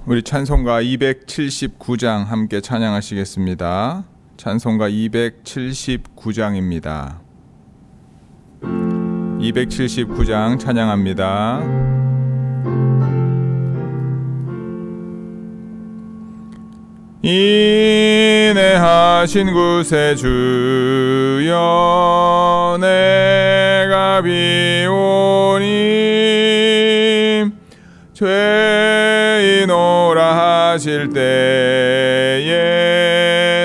우리 찬송가 279장 함께 찬양하시겠습니다. 찬송가 279장입니다. 279장 찬양합니다. 인내하신 구세주여 내가 비오니 죄인오라 하실 때에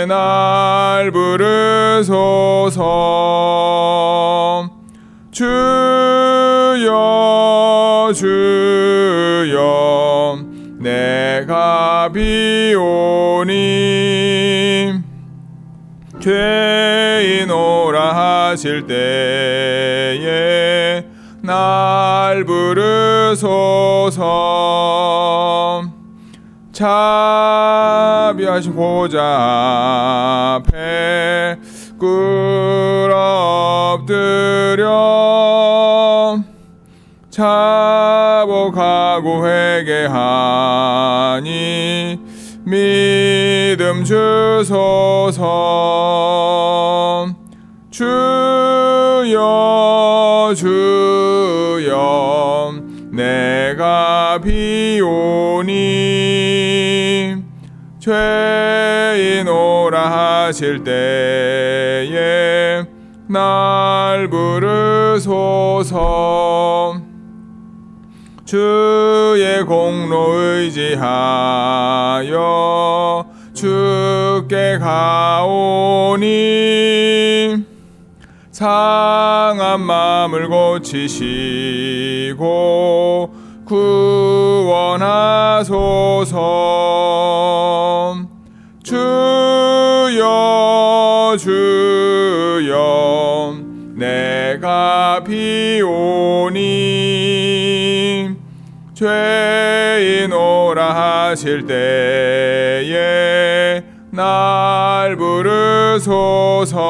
날 부르소서. 주여 주여 내가 비오니 죄인오라 하실 때에 날 부르소서. 자비하신 보좌 앞에 꿇어 엎드려 자복하고 회개하니 믿음 주소서. 주여 주여 내가 비오니 죄인오라 하실 때에 날 부르소서. 주의 공로 의지하여 주께 가오니 상한 마음을 고치시고 구원하소서. 주여 주여 내가 비오니 죄인오라 하실 때에 날 부르소서.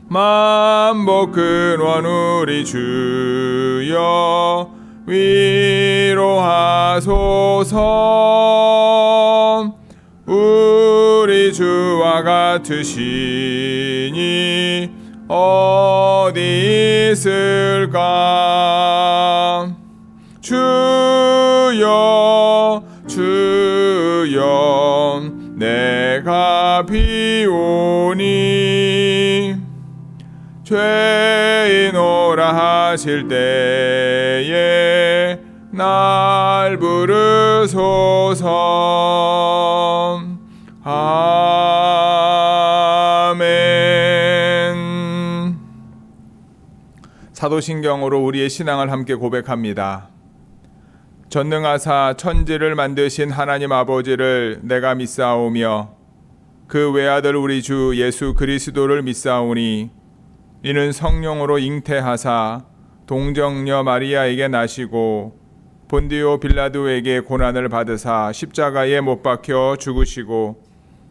만복 근원 우리 주여 위로하소서. 우리 주와 같으시니 어디 있을까. 주여 주여 내가 비오니 죄인오라 하실 때에 날 부르소서. 아멘. 사도신경으로 우리의 신앙을 함께 고백합니다. 전능하사 천지를 만드신 하나님 아버지를 내가 믿사오며 그 외아들 우리 주 예수 그리스도를 믿사오니 이는 성령으로 잉태하사 동정녀 마리아에게 나시고 본디오 빌라도에게 고난을 받으사 십자가에 못 박혀 죽으시고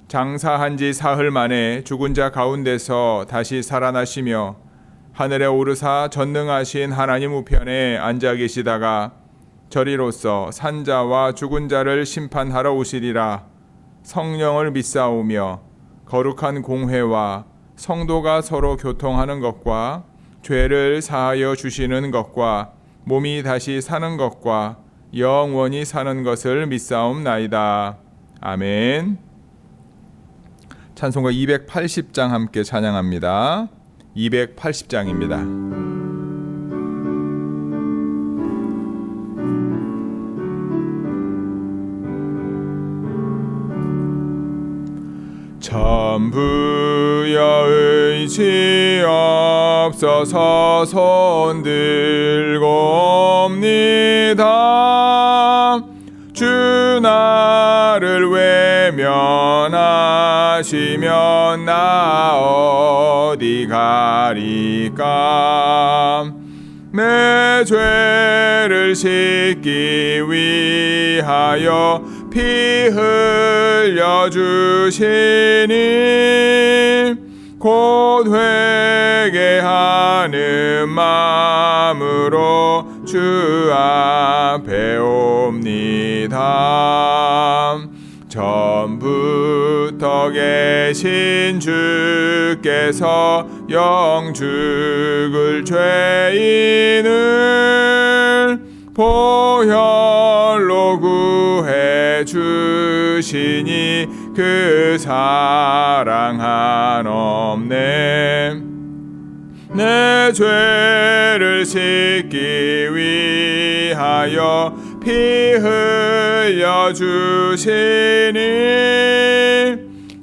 장사한 지 사흘 만에 죽은 자 가운데서 다시 살아나시며 하늘에 오르사 전능하신 하나님 우편에 앉아 계시다가 저리로서 산자와 죽은 자를 심판하러 오시리라. 성령을 믿사오며 거룩한 공회와 성도가 서로 교통하는 것과 죄를 사하여 주시는 것과 몸이 다시 사는 것과 영원히 사는 것을 믿사옵나이다. 아멘. 찬송가 280장 함께 찬양합니다. 280장입니다. 전부여 의지 없어서 손 들고 옵니다. 주 나를 외면하시면 나 어디 가리까. 내 죄를 씻기 위하여 피 흘려주시니 곧 회개하는 마음으로 주 배웁니다. 전부터 계신 주께서 영죽을 죄인을 보혈로 구해 주시니 그 사랑 한없네. 내 죄를 씻기 위하여 피 흘려 주시니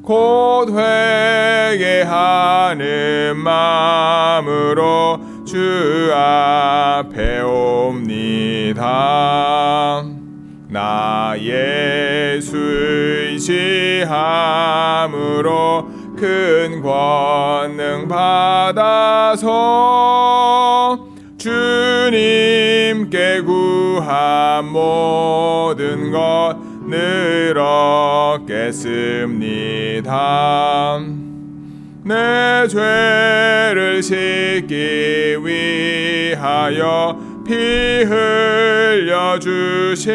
곧 회개하는 마음으로 주 앞에 옵니다. 나 예수 의지함으로 큰 권능 받아서 주님께 구한 모든 것 늘 얻겠습니다. 내 죄를 씻기 위하여 피 흘려 주시니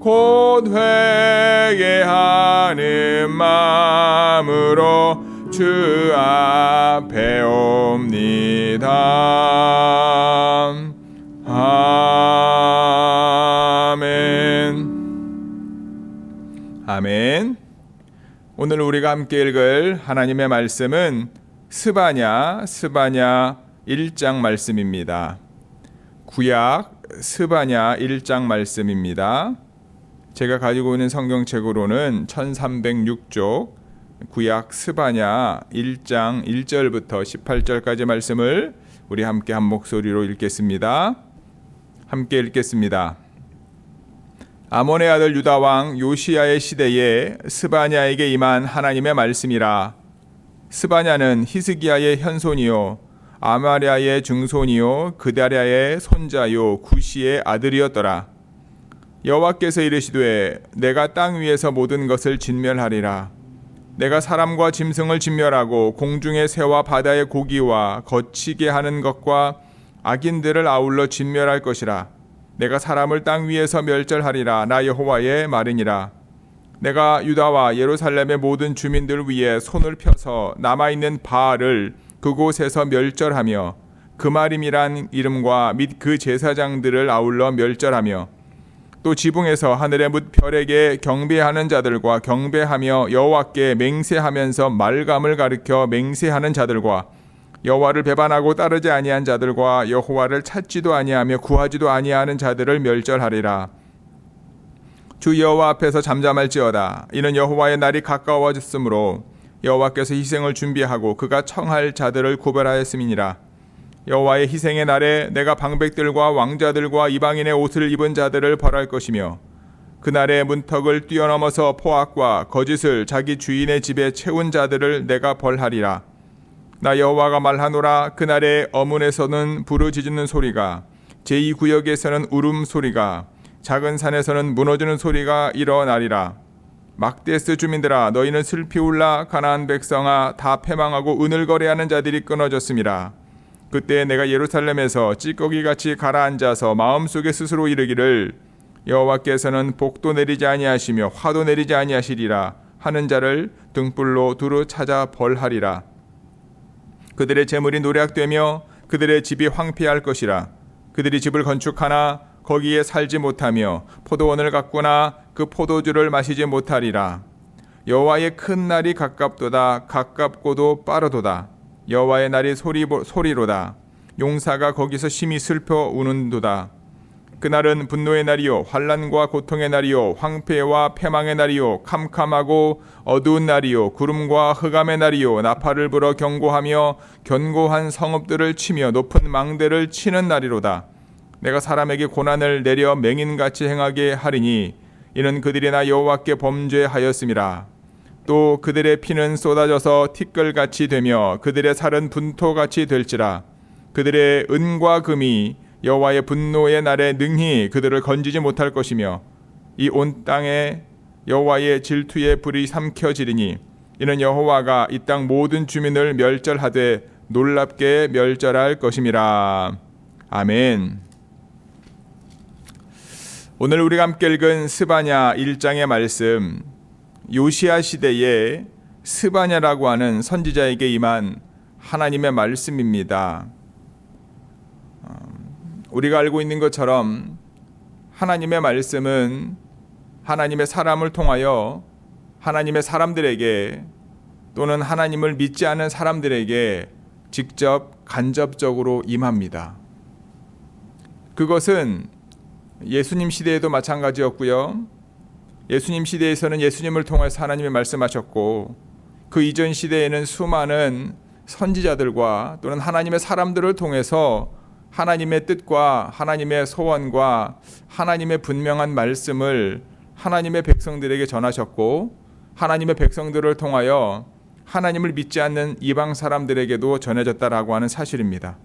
곧 회개하는 마음으로 주 앞에 옵니다. 아멘. 아멘. 오늘 우리가 함께 읽을 하나님의 말씀은 스바냐 1장 말씀입니다. 구약 스바냐 1장 말씀입니다. 제가 가지고 있는 성경책으로는 1306쪽 구약 스바냐 1장 1절부터 18절까지 말씀을 우리 함께 한 목소리로 읽겠습니다. 함께 읽겠습니다. 아몬의 아들 유다 왕 요시야의 시대에 스바냐에게 임한 하나님의 말씀이라. 스바냐는 히스기야의 현손이요 아마랴의 증손이요 그다랴의 손자요 구시의 아들이었더라. 여호와께서 이르시되 내가 땅 위에서 모든 것을 진멸하리라. 내가 사람과 짐승을 진멸하고 공중의 새와 바다의 고기와 거치게 하는 것과 악인들을 아울러 진멸할 것이라. 내가 사람을 땅 위에서 멸절하리라. 나 여호와의 말이니라. 내가 유다와 예루살렘의 모든 주민들 위에 손을 펴서 남아있는 바알을 그곳에서 멸절하며 그마림이란 이름과 및 그 제사장들을 아울러 멸절하며 또 지붕에서 하늘의 뭇 별에게 경배하는 자들과 경배하며 여호와께 맹세하면서 말감을 가리켜 맹세하는 자들과 여호와를 배반하고 따르지 아니한 자들과 여호와를 찾지도 아니하며 구하지도 아니하는 자들을 멸절하리라. 주 여호와 앞에서 잠잠할지어다. 이는 여호와의 날이 가까워졌으므로 여호와께서 희생을 준비하고 그가 청할 자들을 구별하였음이니라. 여호와의 희생의 날에 내가 방백들과 왕자들과 이방인의 옷을 입은 자들을 벌할 것이며 그날의 문턱을 뛰어넘어서 포악과 거짓을 자기 주인의 집에 채운 자들을 내가 벌하리라. 나 여호와가 말하노라. 그날에 어문에서는 부르짖는 소리가 제2구역에서는 울음소리가 작은 산에서는 무너지는 소리가 일어나리라. 막데스 주민들아 너희는 슬피 울라. 가나안 백성아 다 패망하고 은을거래하는 자들이 끊어졌음이라. 그때 내가 예루살렘에서 찌꺼기같이 가라앉아서 마음속에 스스로 이르기를 여호와께서는 복도 내리지 아니하시며 화도 내리지 아니하시리라 하는 자를 등불로 두루 찾아 벌하리라. 그들의 재물이 노략되며 그들의 집이 황폐할 것이라. 그들이 집을 건축하나 거기에 살지 못하며 포도원을 가꾸나 그 포도주를 마시지 못하리라. 여호와의 큰 날이 가깝도다. 가깝고도 빠르도다. 여호와의 날이 소리로다. 용사가 거기서 심히 슬퍼 우는도다. 그날은 분노의 날이요 환난과 고통의 날이요 황폐와 패망의 날이요 캄캄하고 어두운 날이요 구름과 흑암의 날이요 나팔을 불어 경고하며 견고한 성읍들을 치며 높은 망대를 치는 날이로다. 내가 사람에게 고난을 내려 맹인같이 행하게 하리니 이는 그들이 나 여호와께 범죄하였음이라. 또 그들의 피는 쏟아져서 티끌같이 되며 그들의 살은 분토같이 될지라. 그들의 은과 금이 여호와의 분노의 날에 능히 그들을 건지지 못할 것이며 이 온 땅에 여호와의 질투의 불이 삼켜지리니 이는 여호와가 이 땅 모든 주민을 멸절하되 놀랍게 멸절할 것임이라. 아멘. 오늘 우리가 함께 읽은 스바냐 1장의 말씀, 요시야 시대에 스바냐라고 하는 선지자에게 임한 하나님의 말씀입니다. 우리가 알고 있는 것처럼 하나님의 말씀은 하나님의 사람을 통하여 하나님의 사람들에게 또는 하나님을 믿지 않은 사람들에게 직접 간접적으로 임합니다. 그것은 예수님 시대에도 마찬가지였고요. 예수님 시대에서는 예수님을 통해서 하나님이 말씀하셨고, 그 이전 시대에는 수많은 선지자들과 또는 하나님의 사람들을 통해서 하나님의 뜻과 하나님의 소원과 하나님의 분명한 말씀을 하나님의 백성들에게 전하셨고, 하나님의 백성들을 통하여 하나님을 믿지 않는 이방 사람들에게도 전해졌다라고 하는 사실입니다.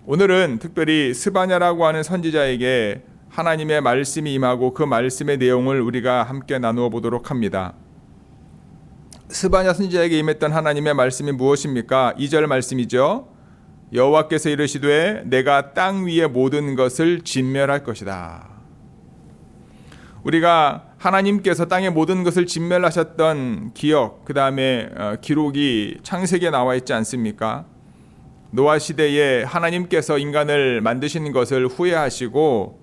오늘은 특별히 스바냐라고 하는 선지자에게 하나님의 말씀이 임하고 그 말씀의 내용을 우리가 함께 나누어 보도록 합니다. 스바냐 선지자에게 임했던 하나님의 말씀이 무엇입니까? 2절 말씀이죠. 여호와께서 이르시되 내가 땅 위의 모든 것을 진멸할 것이다. 우리가 하나님께서 땅의 모든 것을 진멸하셨던 기억, 그 다음에 기록이 창세기에 나와 있지 않습니까? 노아 시대에 하나님께서 인간을 만드신 것을 후회하시고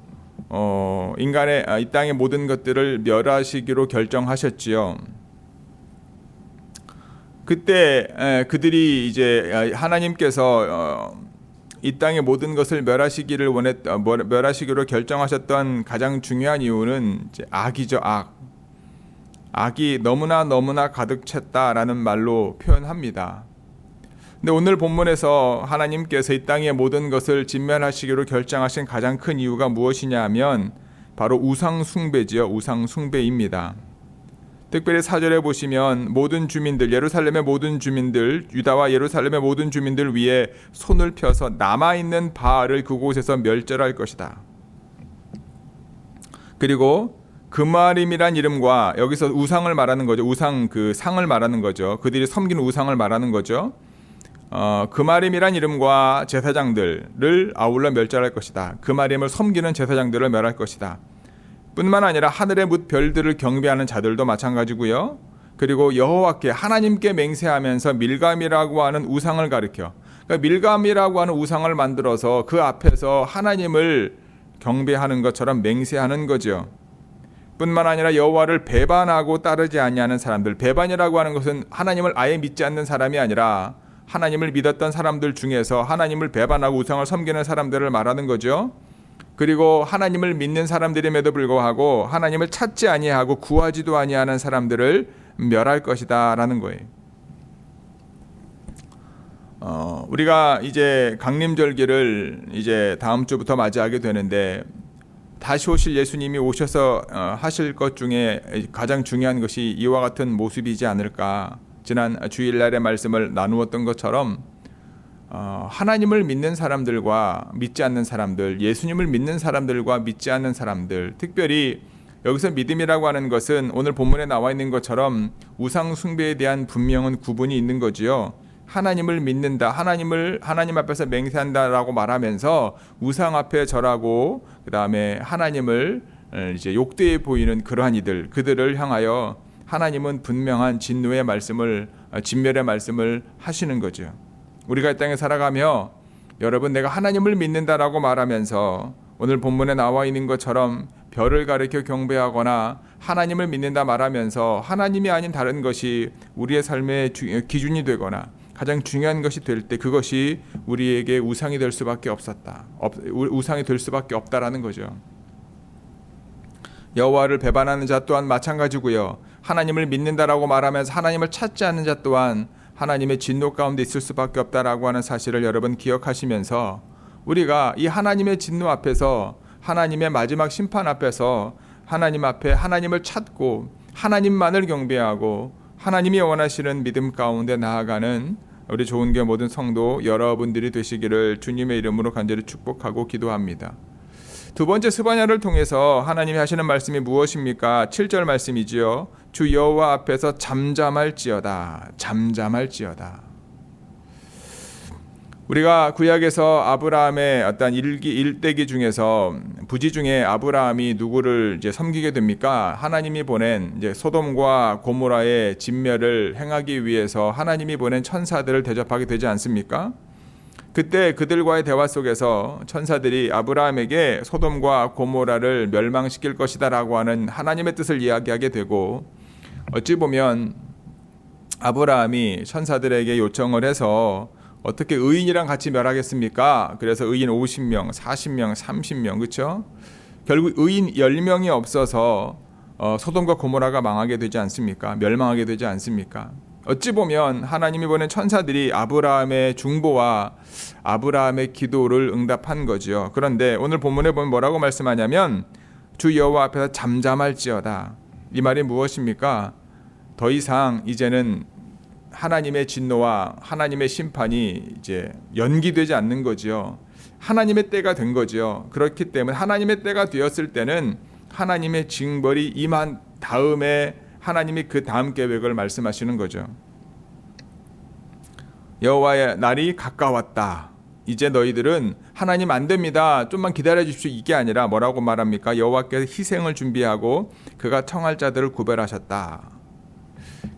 인간의 이 땅의 모든 것들을 멸하시기로 결정하셨지요. 그때 그들이 이제 하나님께서 이 땅의 모든 것을 멸하시기로 결정하셨던 가장 중요한 이유는 이제 악이죠. 악이 너무나 가득 찼다라는 말로 표현합니다. 근데 오늘 본문에서 하나님께서 이 땅의 모든 것을 진멸하시기로 결정하신 가장 큰 이유가 무엇이냐 하면 바로 우상 숭배지요. 우상 숭배입니다. 특별히 4절에 보시면 모든 주민들, 예루살렘의 모든 주민들, 유다와 예루살렘의 모든 주민들 위에 손을 펴서 남아있는 바알을 그곳에서 멸절할 것이다. 그리고 그마림이란 이름과, 여기서 우상을 말하는 거죠. 우상, 그 상을 말하는 거죠. 그들이 섬기는 우상을 말하는 거죠. 그마림이란 이름과 제사장들을 아울러 멸절할 것이다. 그마림을 섬기는 제사장들을 멸할 것이다. 뿐만 아니라 하늘의 뭇 별들을 경배하는 자들도 마찬가지고요. 그리고 여호와께, 하나님께 맹세하면서 밀감이라고 하는 우상을 가리켜, 그러니까 밀감이라고 하는 우상을 만들어서 그 앞에서 하나님을 경배하는 것처럼 맹세하는 거죠. 뿐만 아니라 여호와를 배반하고 따르지 아니하는 사람들, 배반이라고 하는 것은 하나님을 아예 믿지 않는 사람이 아니라 하나님을 믿었던 사람들 중에서 하나님을 배반하고 우상을 섬기는 사람들을 말하는 거죠. 그리고 하나님을 믿는 사람들임에도 불구하고 하나님을 찾지 아니하고 구하지도 아니하는 사람들을 멸할 것이다 라는 거예요. 우리가 이제 강림절기를 이제 다음 주부터 맞이하게 되는데, 다시 오실 예수님이 오셔서 하실 것 중에 가장 중요한 것이 이와 같은 모습이지 않을까. 지난 주일날의 말씀을 나누었던 것처럼 하나님을 믿는 사람들과 믿지 않는 사람들, 예수님을 믿는 사람들과 믿지 않는 사람들, 특별히 여기서 믿음이라고 하는 것은 오늘 본문에 나와 있는 것처럼 우상 숭배에 대한 분명한 구분이 있는 거지요. 하나님을 믿는다, 하나님 앞에서 맹세한다라고 말하면서 우상 앞에 절하고 그 다음에 하나님을 이제 욕되게 보이는 그러한 이들, 그들을 향하여 하나님은 분명한 진노의 말씀을, 진멸의 말씀을 하시는 거죠. 우리가 이 땅에 살아가며 여러분, 내가 하나님을 믿는다라고 말하면서 오늘 본문에 나와 있는 것처럼 별을 가리켜 경배하거나 하나님을 믿는다 말하면서 하나님이 아닌 다른 것이 우리의 삶의 기준이 되거나 가장 중요한 것이 될 때 그것이 우리에게 우상이 될 수밖에 우상이 될 수밖에 없다라는 거죠. 여호와를 배반하는 자 또한 마찬가지고요. 하나님을 믿는다라고 말하면서 하나님을 찾지 않는 자 또한 하나님의 진노 가운데 있을 수밖에 없다라고 하는 사실을 여러분 기억하시면서, 우리가 이 하나님의 진노 앞에서, 하나님의 마지막 심판 앞에서 하나님 앞에 하나님을 찾고 하나님만을 경배하고 하나님이 원하시는 믿음 가운데 나아가는 우리 좋은교회 모든 성도 여러분들이 되시기를 주님의 이름으로 간절히 축복하고 기도합니다. 두 번째, 스바냐를 통해서 하나님이 하시는 말씀이 무엇입니까? 7절 말씀이지요. 주 여호와 앞에서 잠잠할지어다. 잠잠할지어다. 우리가 구약에서 아브라함의 어떤 일대기 중에서 부지 중에 아브라함이 누구를 이제 섬기게 됩니까? 하나님이 보낸 이제 소돔과 고모라의 진멸을 행하기 위해서 하나님이 보낸 천사들을 대접하게 되지 않습니까? 그때 그들과의 대화 속에서 천사들이 아브라함에게 소돔과 고모라를 멸망시킬 것이다라고 하는 하나님의 뜻을 이야기하게 되고, 어찌 보면 아브라함이 천사들에게 요청을 해서 어떻게 의인이랑 같이 멸하겠습니까? 그래서 의인 50명, 40명, 30명, 그렇죠? 결국 의인 10명이 없어서 소돔과 고모라가 망하게 되지 않습니까? 멸망하게 되지 않습니까? 어찌 보면 하나님이 보낸 천사들이 아브라함의 중보와 아브라함의 기도를 응답한 거죠. 그런데 오늘 본문에 보면 뭐라고 말씀하냐면 주 여호와 앞에서 잠잠할지어다. 이 말이 무엇입니까? 더 이상 이제는 하나님의 진노와 하나님의 심판이 이제 연기되지 않는 거죠. 하나님의 때가 된 거죠. 그렇기 때문에 하나님의 때가 되었을 때는 하나님의 징벌이 임한 다음에 하나님이 그 다음 계획을 말씀하시는 거죠. 여호와의 날이 가까웠다. 이제 너희들은 하나님 안 됩니다. 좀만 기다려 주십시오. 이게 아니라 뭐라고 말합니까? 여호와께서 희생을 준비하고 그가 청할 자들을 구별하셨다.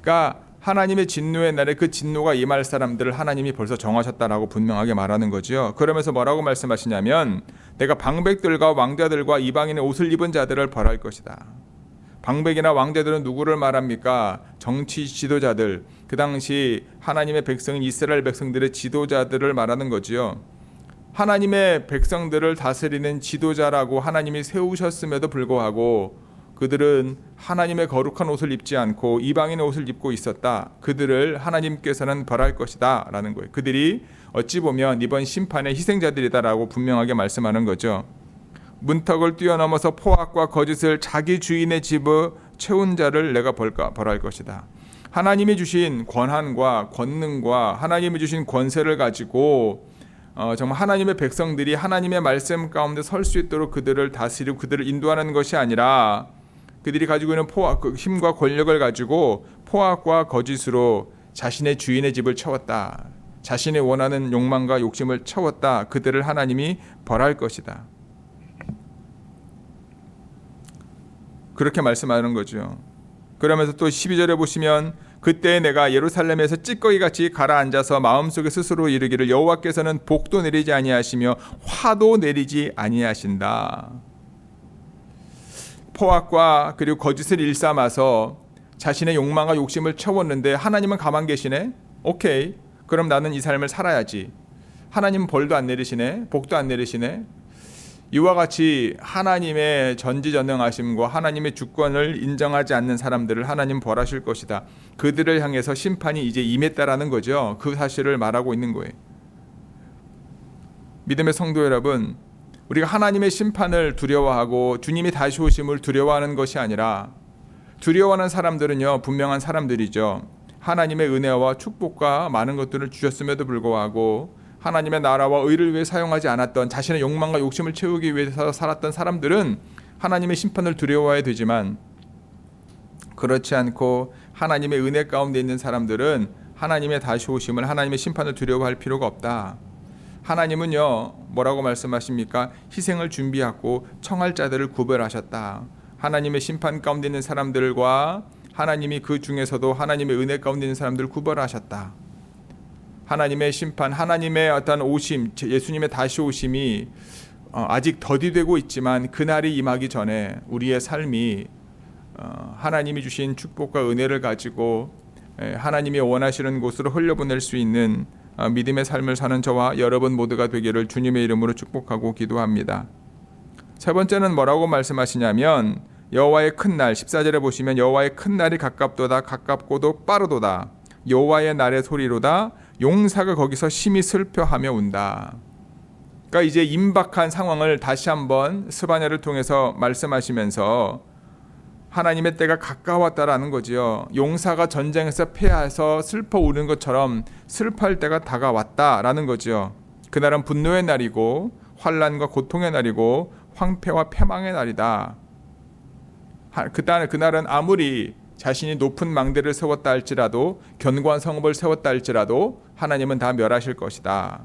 그러니까 하나님의 진노의 날에 그 진노가 임할 사람들을 하나님이 벌써 정하셨다라고 분명하게 말하는 거죠. 그러면서 뭐라고 말씀하시냐면 내가 방백들과 왕자들과 이방인의 옷을 입은 자들을 벌할 것이다. 방백이나 왕자들은 누구를 말합니까? 정치 지도자들, 그 당시 하나님의 백성인 이스라엘 백성들의 지도자들을 말하는 거지요. 하나님의 백성들을 다스리는 지도자라고 하나님이 세우셨음에도 불구하고 그들은 하나님의 거룩한 옷을 입지 않고 이방인의 옷을 입고 있었다. 그들을 하나님께서는 벌할 것이다 라는 거예요. 그들이 어찌 보면 이번 심판의 희생자들이다라고 분명하게 말씀하는 거죠. 문턱을 뛰어넘어서 포악과 거짓을 자기 주인의 집에 채운 자를 내가 벌할 것이다. 하나님이 주신 권한과 권능과 하나님이 주신 권세를 가지고 정말 하나님의 백성들이 하나님의 말씀 가운데 설 수 있도록 그들을 다스리고 그들을 인도하는 것이 아니라 그들이 가지고 있는 힘과 권력을 가지고 포악과 거짓으로 자신의 주인의 집을 채웠다. 자신의 원하는 욕망과 욕심을 채웠다. 그들을 하나님이 벌할 것이다. 그렇게 말씀하는 거죠. 그러면서 또 12절에 보시면 그때 내가 예루살렘에서 찌꺼기같이 가라앉아서 마음속에 스스로 이르기를 여호와께서는 복도 내리지 아니하시며 화도 내리지 아니하신다. 포악과 그리고 거짓을 일삼아서 자신의 욕망과 욕심을 채웠는데 하나님은 가만 계시네? 오케이. 그럼 나는 이 삶을 살아야지. 하나님은 벌도 안 내리시네? 복도 안 내리시네? 이와 같이 하나님의 전지전능하심과 하나님의 주권을 인정하지 않는 사람들을 하나님 벌하실 것이다. 그들을 향해서 심판이 이제 임했다라는 거죠. 그 사실을 말하고 있는 거예요. 믿음의 성도 여러분, 우리가 하나님의 심판을 두려워하고 주님이 다시 오심을 두려워하는 것이 아니라 두려워하는 사람들은요, 분명한 사람들이죠. 하나님의 은혜와 축복과 많은 것들을 주셨음에도 불구하고 하나님의 나라와 의를 위해 사용하지 않았던 자신의 욕망과 욕심을 채우기 위해서 살았던 사람들은 하나님의 심판을 두려워해야 되지만 그렇지 않고 하나님의 은혜 가운데 있는 사람들은 하나님의 다시 오심을 하나님의 심판을 두려워할 필요가 없다. 하나님은요 뭐라고 말씀하십니까? 희생을 준비하고 청할 자들을 구별하셨다. 하나님의 심판 가운데 있는 사람들과 하나님이 그 중에서도 하나님의 은혜 가운데 있는 사람들을 구별하셨다. 하나님의 심판, 하나님의 어떤 오심, 예수님의 다시 오심이 아직 더디되고 있지만 그날이 임하기 전에 우리의 삶이 하나님이 주신 축복과 은혜를 가지고 하나님이 원하시는 곳으로 흘려보낼 수 있는 믿음의 삶을 사는 저와 여러분 모두가 되기를 주님의 이름으로 축복하고 기도합니다. 세 번째는 뭐라고 말씀하시냐면 여호와의 큰 날, 14절에 보시면 여호와의 큰 날이 가깝도다, 가깝고도 빠르도다. 여호와의 날의 소리로다. 용사가 거기서 심히 슬퍼하며 운다. 그러니까 이제 임박한 상황을 다시 한번 스바냐를 통해서 말씀하시면서 하나님의 때가 가까웠다라는 거지요. 용사가 전쟁에서 패해서 슬퍼 우는 것처럼 슬퍼할 때가 다가왔다라는 거지요. 그날은 분노의 날이고 환난과 고통의 날이고 황폐와 패망의 날이다. 그날은 아무리 자신이 높은 망대를 세웠다 할지라도 견고한 성읍을 세웠다 할지라도 하나님은 다 멸하실 것이다.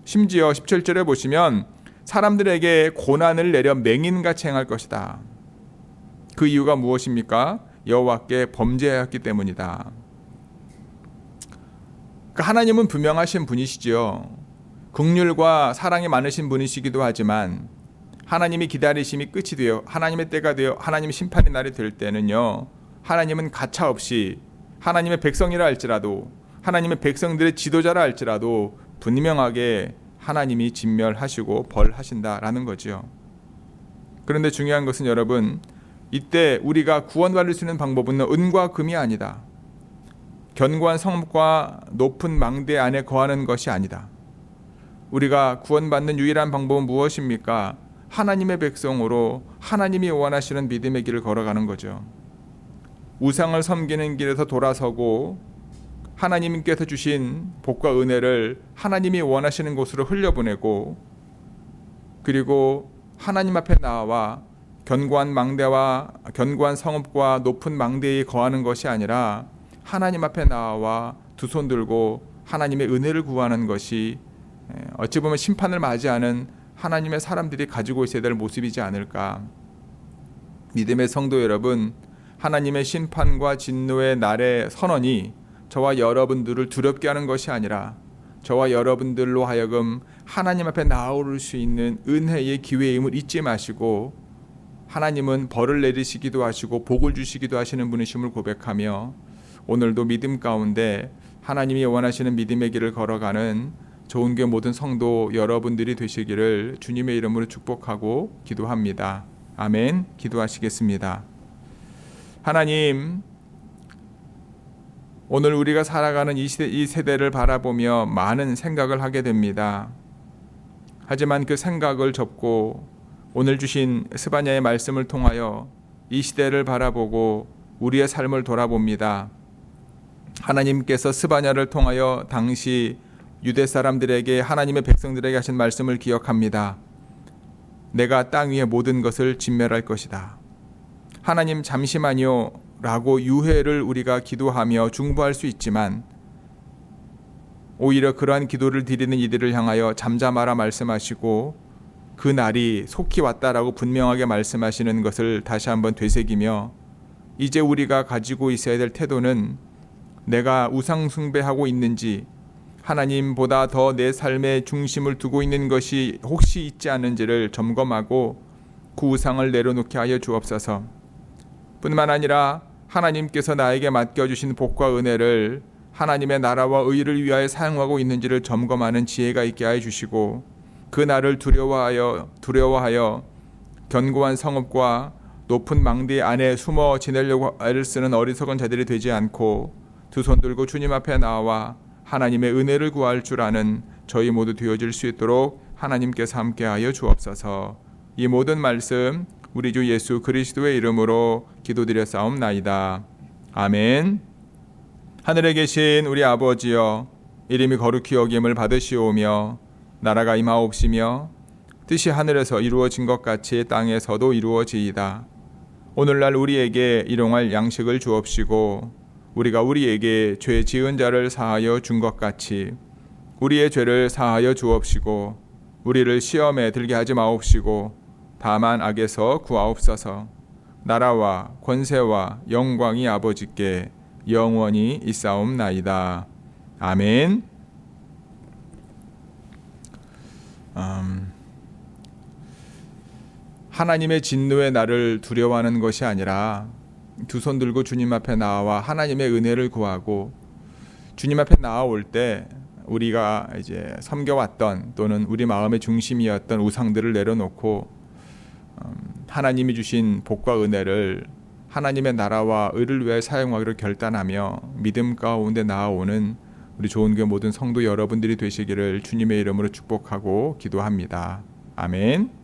심지어 17절에 보시면 사람들에게 고난을 내려 맹인같이 행할 것이다. 그 이유가 무엇입니까? 여호와께 범죄하였기 때문이다. 하나님은 분명하신 분이시지요. 긍휼과 사랑이 많으신 분이시기도 하지만 하나님이 기다리심이 끝이 되어 하나님의 때가 되어 하나님의 심판의 날이 될 때는요, 하나님은 가차없이 하나님의 백성이라 할지라도 하나님의 백성들의 지도자라 할지라도 분명하게 하나님이 진멸하시고 벌하신다라는 거죠. 그런데 중요한 것은 여러분, 이때 우리가 구원받을 수 있는 방법은 은과 금이 아니다. 견고한 성읍과 높은 망대 안에 거하는 것이 아니다. 우리가 구원받는 유일한 방법은 무엇입니까? 하나님의 백성으로 하나님이 원하시는 믿음의 길을 걸어가는 거죠. 우상을 섬기는 길에서 돌아서고 하나님께서 주신 복과 은혜를 하나님이 원하시는 곳으로 흘려보내고, 그리고 하나님 앞에 나와 견고한 망대와 견고한 성읍과 높은 망대에 거하는 것이 아니라 하나님 앞에 나와 두 손 들고 하나님의 은혜를 구하는 것이 어찌 보면 심판을 맞이하는 하나님의 사람들이 가지고 있어야 될 모습이지 않을까. 믿음의 성도 여러분, 하나님의 심판과 진노의 날의 선언이 저와 여러분들을 두렵게 하는 것이 아니라 저와 여러분들로 하여금 하나님 앞에 나올 수 있는 은혜의 기회임을 잊지 마시고, 하나님은 벌을 내리시기도 하시고 복을 주시기도 하시는 분이심을 고백하며 오늘도 믿음 가운데 하나님이 원하시는 믿음의 길을 걸어가는 좋은 교회 모든 성도 여러분들이 되시기를 주님의 이름으로 축복하고 기도합니다. 아멘. 기도하시겠습니다. 하나님, 오늘 우리가 살아가는 이 세대를 바라보며 많은 생각을 하게 됩니다. 하지만 그 생각을 접고 오늘 주신 스바냐의 말씀을 통하여 이 시대를 바라보고 우리의 삶을 돌아봅니다. 하나님께서 스바냐를 통하여 당시 유대 사람들에게, 하나님의 백성들에게 하신 말씀을 기억합니다. 내가 땅 위의 모든 것을 진멸할 것이다. 하나님 잠시만요 라고 유해를 우리가 기도하며 중보할 수 있지만, 오히려 그러한 기도를 드리는 이들을 향하여 잠잠하라 말씀하시고 그 날이 속히 왔다라고 분명하게 말씀하시는 것을 다시 한번 되새기며, 이제 우리가 가지고 있어야 될 태도는 내가 우상 숭배하고 있는지, 하나님보다 더 내 삶의 중심을 두고 있는 것이 혹시 있지 않은지를 점검하고 그 우상을 내려놓게 하여 주옵소서. 뿐만 아니라 하나님께서 나에게 맡겨주신 복과 은혜를 하나님의 나라와 의를 위하여 사용하고 있는지를 점검하는 지혜가 있게 하여 주시고, 그 날을 두려워하여 견고한 성읍과 높은 망대 안에 숨어 지내려고 애를 쓰는 어리석은 자들이 되지 않고 두 손 들고 주님 앞에 나와 하나님의 은혜를 구할 줄 아는 저희 모두 되어질 수 있도록 하나님께서 함께하여 주옵소서. 이 모든 말씀 우리 주 예수 그리스도의 이름으로 기도드렸사옵나이다. 아멘. 하늘에 계신 우리 아버지여, 이름이 거룩히 여김을 받으시오며 나라가 임하옵시며 뜻이 하늘에서 이루어진 것 같이 땅에서도 이루어지이다. 오늘날 우리에게 일용할 양식을 주옵시고 우리가 우리에게 죄 지은 자를 사하여 준 것 같이 우리의 죄를 사하여 주옵시고 우리를 시험에 들게 하지 마옵시고 다만 악에서 구하옵소서. 나라와 권세와 영광이 아버지께 영원히 있사옵나이다. 아멘. 하나님의 진노의 날을 두려워하는 것이 아니라 두 손 들고 주님 앞에 나와 하나님의 은혜를 구하고, 주님 앞에 나아올 때 우리가 이제 섬겨왔던 또는 우리 마음의 중심이었던 우상들을 내려놓고 하나님이 주신 복과 은혜를 하나님의 나라와 의를 위해 사용하기로 결단하며 믿음 가운데 나아오는 우리 좋은 교회 모든 성도 여러분들이 되시기를 주님의 이름으로 축복하고 기도합니다. 아멘.